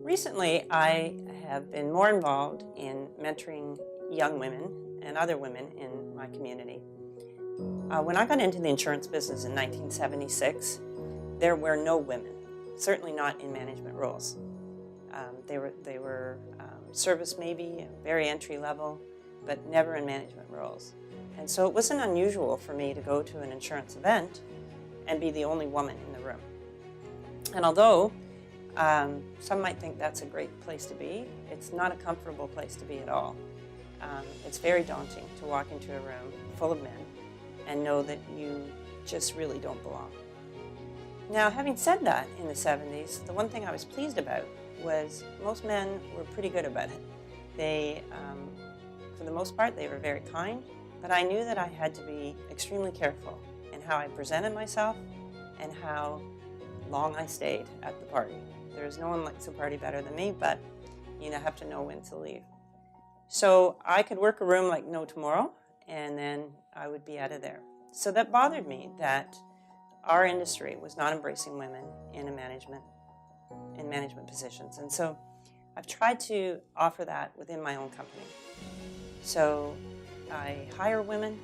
Recently, I have been more involved in mentoring young women and other women in my community. When I got into the insurance business in 1976, there were no women, certainly not in management roles. They were service maybe, very entry level, but never in management roles. And so it wasn't unusual for me to go to an insurance event and be the only woman in the room. And although some might think that's a great place to be, it's not a comfortable place to be at all. It's very daunting to walk into a room full of men and know that you just really don't belong. Now, having said that, in the 70s, the one thing I was pleased about was most men were pretty good about it. They, for the most part, they were very kind, but I knew that I had to be extremely careful in how I presented myself and how long I stayed at the party. There's no one likes a party better than me, but you have to know when to leave. So I could work a room like no tomorrow, and then I would be out of there. So that bothered me that our industry was not embracing women in management positions. And so I've tried to offer that within my own company. So I hire women,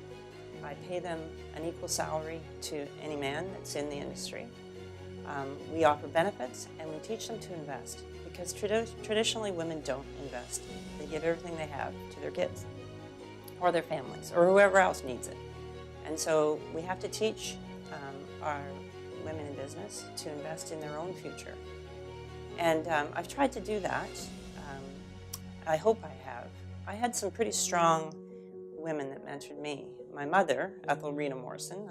I pay them an equal salary to any man that's in the industry. We offer benefits, and we teach them to invest, because traditionally women don't invest. They give everything they have to their kids or their families or whoever else needs it. And so we have to teach our women in business to invest in their own future. And I've tried to do that. I hope I have. I had some pretty strong women that mentored me. My mother, Ethel Rita Morrison,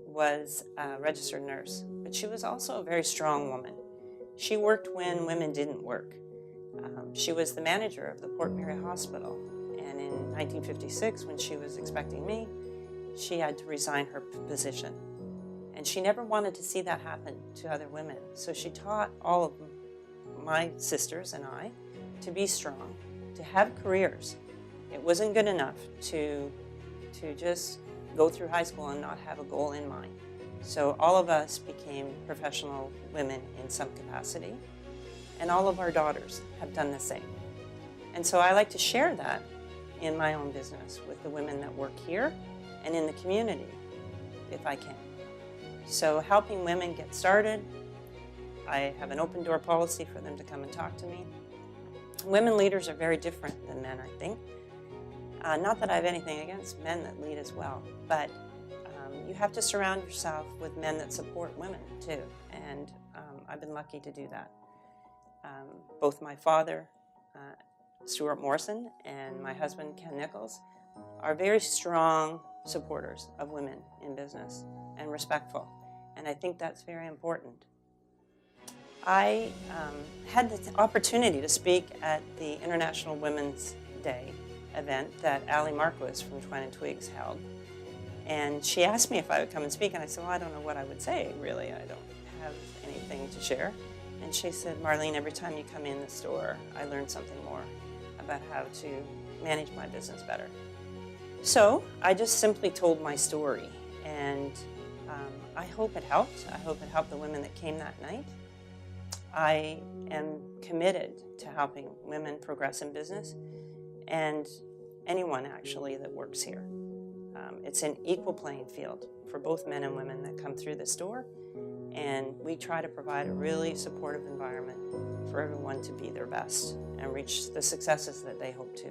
was a registered nurse, but she was also a very strong woman. She worked when women didn't work. She was the manager of the Port Mary Hospital, and in 1956, when she was expecting me, she had to resign her position. And she never wanted to see that happen to other women. So she taught all of my sisters and I to be strong, to have careers. It wasn't good enough to just go through high school and not have a goal in mind. So all of us became professional women in some capacity, and all of our daughters have done the same. And so I like to share that in my own business with the women that work here and in the community, if I can. So helping women get started, I have an open door policy for them to come and talk to me. Women leaders are very different than men, I think. Not that I have anything against men that lead as well, but you have to surround yourself with men that support women too, and I've been lucky to do that. Both my father, Stuart Morrison, and my husband, Ken Nichols, are very strong supporters of women in business and respectful, and I think that's very important. I had the opportunity to speak at the International Women's Day event that Ali Marquez from Twine and Twigs held. And she asked me if I would come and speak, and I said, well, I don't know what I would say, really. I don't have anything to share. And she said, Marlene, every time you come in the store, I learn something more about how to manage my business better. So I just simply told my story, and I hope it helped. I hope it helped the women that came that night. I am committed to helping women progress in business, and anyone actually that works here. It's an equal playing field for both men and women that come through this door, and we try to provide a really supportive environment for everyone to be their best and reach the successes that they hope to.